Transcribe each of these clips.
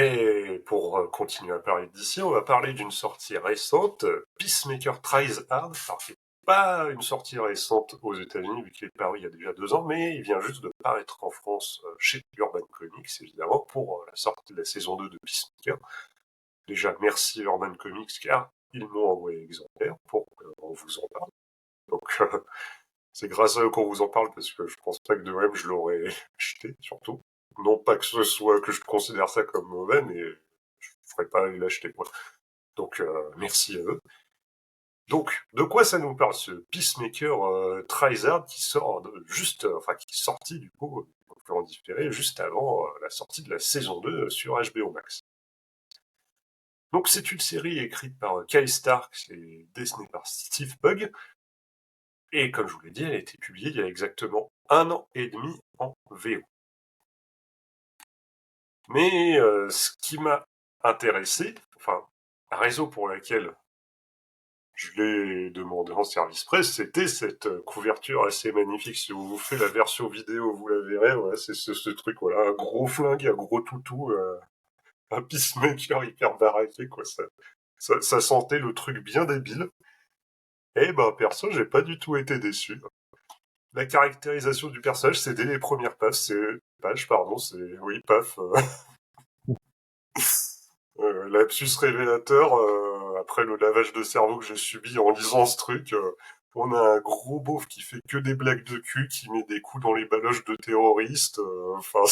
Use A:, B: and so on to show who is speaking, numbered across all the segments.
A: Et pour continuer à parler d'ici, on va parler d'une sortie récente, Peacemaker Tries Hard. Alors, c'est pas une sortie récente aux États-Unis, vu qu'il est paru il y a déjà 2 ans, mais il vient juste de paraître en France chez Urban Comics, évidemment, pour la sortie de la saison 2 de Peacemaker. Déjà, merci Urban Comics, car ils m'ont envoyé l'exemplaire pour qu'on vous en parle. Donc, c'est grâce à eux qu'on vous en parle, parce que je pense pas que de même je l'aurais acheté, surtout. Non pas que ce soit que je considère ça comme mauvais, mais je ferais pas aller l'acheter, quoi. Donc, merci à eux. Donc, de quoi ça nous parle, ce Peacemaker Tryhard qui sort qui est sorti, du coup, on peut en différer, juste avant la sortie de la saison 2 sur HBO Max. Donc, c'est une série écrite par Kyle Stark et dessinée par Steve Pugh. Et comme je vous l'ai dit, elle a été publiée il y a exactement 1 an et demi en VO. Mais ce qui m'a intéressé, enfin, la raison pour laquelle je l'ai demandé en service presse, c'était cette couverture assez magnifique. Si vous vous faites la version vidéo, vous la verrez, voilà, c'est ce truc, voilà, un gros flingue, un gros toutou, un peacemaker hyper baraqué, quoi. Ça sentait le truc bien débile. Et ben, perso, j'ai pas du tout été déçu. La caractérisation du personnage, c'est dès les premières pages, oui, paf. Lapsus révélateur, après le lavage de cerveau que j'ai subi en lisant ce truc, on a un gros beauf qui fait que des blagues de cul, qui met des coups dans les baloches de terroristes, enfin,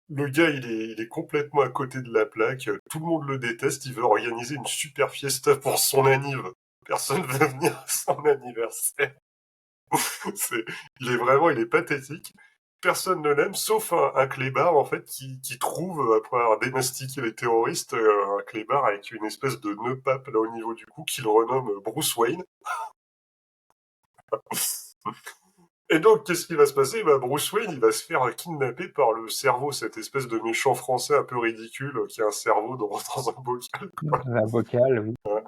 A: le gars il est complètement à côté de la plaque, tout le monde le déteste, il veut organiser une super fiesta pour son anniv. Personne veut venir à son anniversaire. C'est, il est pathétique. Personne ne l'aime, sauf un clébard, en fait, qui trouve, après avoir démastiqué les terroristes, un clébard avec une espèce de nœud pape là au niveau du cou, qu'il renomme Bruce Wayne. Et donc, qu'est-ce qui va se passer? Bah, Bruce Wayne, il va se faire kidnapper par le cerveau, cette espèce de méchant français un peu ridicule, qui a un cerveau dans un bocal, quoi.
B: La vocale, oui.
A: Ouais.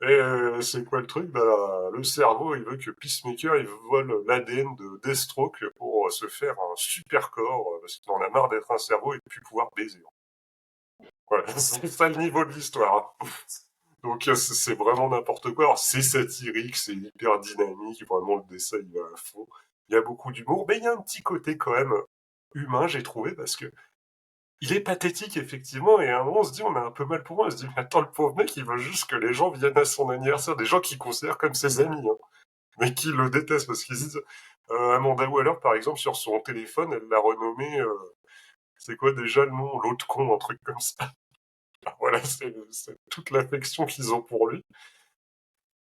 A: Et c'est quoi le truc? Bah, le cerveau, il veut que Peacemaker, il vole l'ADN de Deathstroke pour se faire un super corps, parce qu'il en a marre d'être un cerveau et de plus pouvoir baiser. Voilà, c'est ça le niveau de l'histoire. Donc c'est vraiment n'importe quoi. Alors, c'est satirique, c'est hyper dynamique, vraiment le dessin il va à fond. Il y a beaucoup d'humour, mais il y a un petit côté quand même humain, j'ai trouvé, parce que il est pathétique, effectivement, et à un moment, on se dit, on a un peu mal pour moi. On se dit, mais attends, le pauvre mec, il veut juste que les gens viennent à son anniversaire, des gens qu'il considère comme ses amis, hein, mais qui le détestent, parce qu'ils disent, Amanda Waller, par exemple, sur son téléphone, elle l'a renommé, c'est quoi déjà le nom? L'autre con, un truc comme ça. Voilà, c'est toute l'affection qu'ils ont pour lui.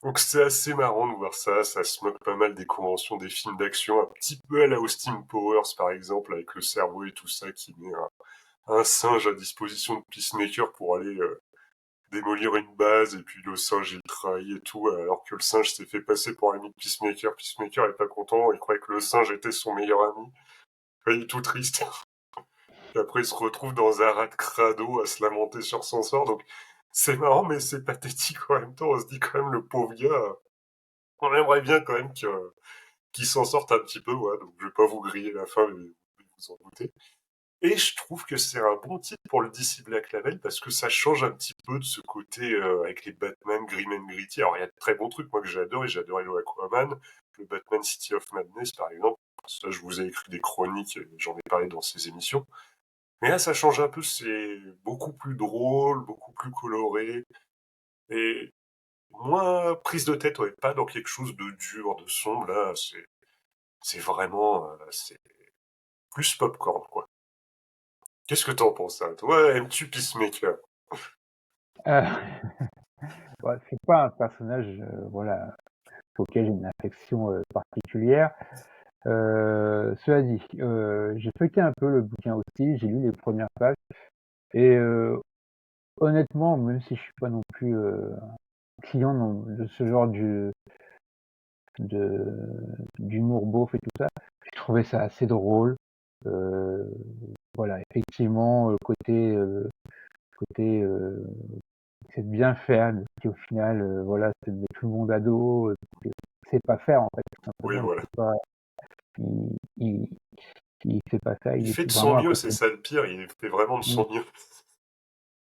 A: Donc c'est assez marrant de voir ça se moque pas mal des conventions des films d'action, un petit peu à la Austin Powers, par exemple, avec le cerveau et tout ça, qui met un singe à disposition de Peacemaker pour aller démolir une base, et puis le singe il trahit et tout, alors que le singe s'est fait passer pour l'ami de Peacemaker. Peacemaker est pas content, il croyait que le singe était son meilleur ami. Il est tout triste. Et après il se retrouve dans un rat de crado à se lamenter sur son sort, donc c'est marrant mais c'est pathétique en même temps. On se dit quand même, le pauvre gars, on aimerait bien quand même qu'il s'en sorte un petit peu, ouais, donc je vais pas vous griller la fin, mais vous vous en doutez. Et je trouve que c'est un bon titre pour le DC Black Label, parce que ça change un petit peu de ce côté avec les Batman Grim and Gritty. Alors il y a de très bons trucs, moi, que j'ai adoré le Aquaman, le Batman City of Madness par exemple. Ça, je vous ai écrit des chroniques, j'en ai parlé dans ces émissions. Mais là, ça change un peu, c'est beaucoup plus drôle, beaucoup plus coloré, et moins prise de tête, ouais, pas dans quelque chose de dur, de sombre. Là, c'est vraiment, c'est plus popcorn, quoi. Qu'est-ce que t'en penses, ça? Toi, aimes-tu Peacemaker?
B: Euh, ouais, c'est pas un personnage, voilà, auquel j'ai une affection particulière. Cela dit, j'ai feuilleté un peu le bouquin aussi, j'ai lu les premières pages, et honnêtement, même si je suis pas non plus client de ce genre d'humour beauf et tout ça, j'ai trouvé ça assez drôle. Voilà, effectivement, côté c'est bien faire, qui au final, voilà, c'est de mettre tout le monde à dos, c'est pas faire en fait, tout
A: Oui,
B: simplement.
A: voilà.
B: Il, il, il fait pas ça,
A: Il
B: il
A: fait de
B: est
A: son
B: vraiment à
A: mieux, c'est
B: côté.
A: ça le pire, il fait vraiment de
B: Mm.
A: son mieux.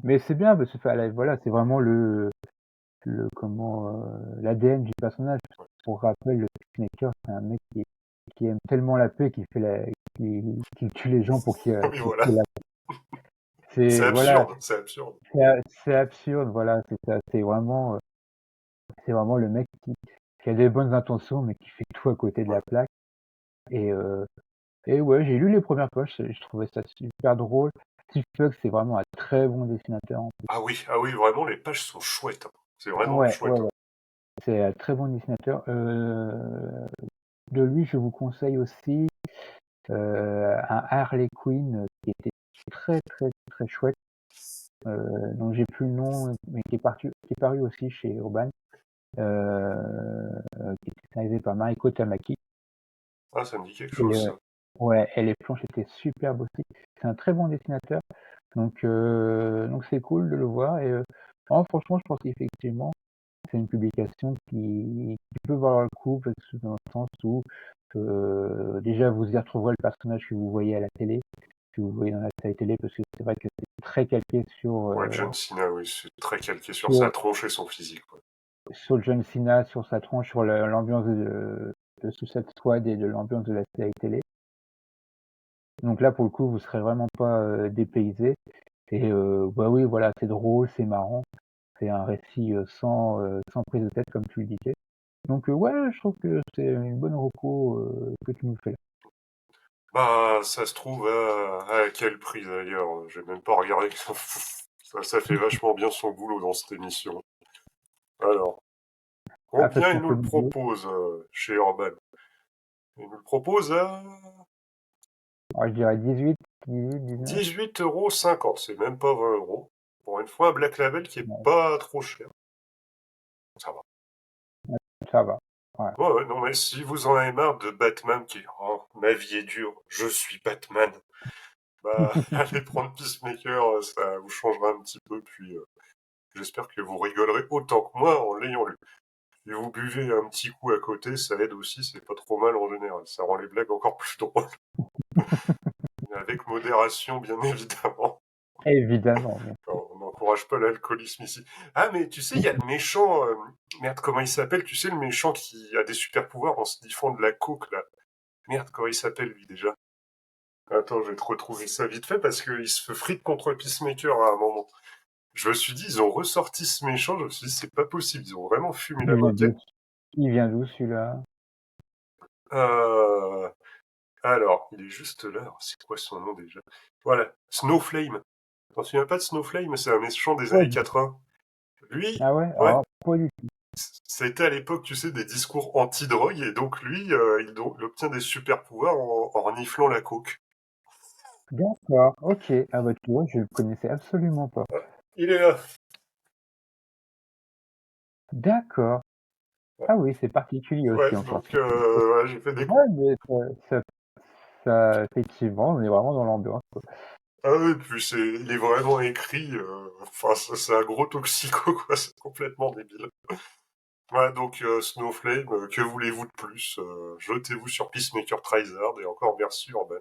B: Mais c'est bien parce que voilà, c'est vraiment l'ADN du personnage. Pour rappel, le Peacemaker, c'est un mec qui aime tellement la paix qu'il fait qu'il tue les gens
A: Oui,
B: pour
A: voilà.
B: qu'il y ait la paix.
A: C'est
B: Voilà,
A: absurde, c'est absurde.
B: c'est absurde, voilà, c'est ça, c'est vraiment le mec qui a des bonnes intentions, mais qui fait tout à côté de
A: Ouais.
B: la plaque. Et, euh, et ouais, j'ai lu les premières pages, je trouvais ça super drôle. Steve Pugh, c'est vraiment un très bon dessinateur en plus.
A: Ah oui, vraiment, les pages sont chouettes, hein. C'est vraiment
B: Ouais, ouais,
A: chouette, hein.
B: ouais. C'est un très bon dessinateur. De lui, je vous conseille aussi un Harley Quinn qui était très très très chouette, dont j'ai plus le nom, mais qui est paru aussi chez Urban, qui était scénarisé par Mariko Tamaki.
A: Ah, ça me dit quelque
B: Et
A: chose, ça.
B: ouais, et les planches étaient superbes aussi. C'est un très bon dessinateur, donc c'est cool de le voir. Et non, franchement, je pense qu'effectivement, c'est une publication qui peut valoir le coup, parce que dans le sens où déjà vous y retrouverez le personnage que vous voyez à la télé, que vous voyez dans la série télé, parce que c'est vrai que c'est très calqué
A: Ouais, John Cena, oui, c'est très calqué sur sa
B: sur,
A: tronche et son physique, quoi.
B: sur John Cena, sur sa tronche, sur l'ambiance de Suicide Squad et de l'ambiance de la série télé. Donc là, pour le coup, vous serez vraiment pas dépaysé. Et bah oui, voilà, c'est drôle, c'est marrant. C'est un récit sans prise de tête, comme tu le disais. Donc ouais, je trouve que c'est une bonne reco que tu nous fais là.
A: Bah, ça se trouve à quel prix d'ailleurs? J'ai même pas regardé. Ça fait vachement bien son boulot dans cette émission. Alors,
B: Ah, ça se
A: combien il
B: trouve
A: nous
B: que
A: le propose chez Urban? Il nous le propose à
B: je dirais 19.
A: 18,50 €. C'est même pas 20 €. Pour une fois, un Black Label qui est
B: Ouais,
A: pas trop cher. Ça va.
B: ça va. Ouais.
A: Ouais, ouais, non, mais si vous en avez marre de Batman qui, oh, ma vie est dure, je suis Batman. Bah, allez prendre Peacemaker, ça vous changera un petit peu, puis j'espère que vous rigolerez autant que moi en l'ayant lu. Si vous buvez un petit coup à côté, ça aide aussi, c'est pas trop mal en général. Ça rend les blagues encore plus drôles. Avec modération, bien évidemment.
B: Évidemment.
A: On n'encourage pas l'alcoolisme ici. Ah, mais tu sais, il y a le méchant. Merde, comment il s'appelle? Tu sais, le méchant qui a des super pouvoirs en se diffant de la coke, là. Merde, comment il s'appelle, lui, déjà? Attends, je vais te retrouver ça vite fait parce qu'il se fait frite contre Peacemaker à un moment. Je me suis dit, ils ont ressorti ce méchant, je me suis dit, c'est pas possible, ils ont vraiment fumé la
B: Il vient
A: moquette.
B: d'où? Il vient d'où celui-là?
A: Euh... Alors, il est juste là. Alors, c'est quoi son nom déjà? Voilà, Snowflame. T'en souviens pas de Snowflame? C'est un méchant des
B: Ouais.
A: années 80. Lui,
B: Ah ouais?
A: ouais,
B: Alors, pas du tout.
A: c'était à l'époque, tu sais, des discours anti-drogue, et donc lui, il obtient des super pouvoirs en reniflant la coke.
B: D'accord, ok. Ah bah tu vois, je le connaissais absolument pas.
A: Il est là.
B: D'accord. Ah oui, c'est particulier
A: Ouais,
B: aussi encore.
A: donc ouais, j'ai fait des coups.
B: Ouais, mais effectivement, on est vraiment dans l'ambiance, quoi.
A: Ah oui, puis il est vraiment écrit, enfin, c'est un gros toxico, quoi, c'est complètement débile. Ouais, donc Snowflame, que voulez-vous de plus? Jetez-vous sur Peacemaker Tryhard, et encore merci Urban.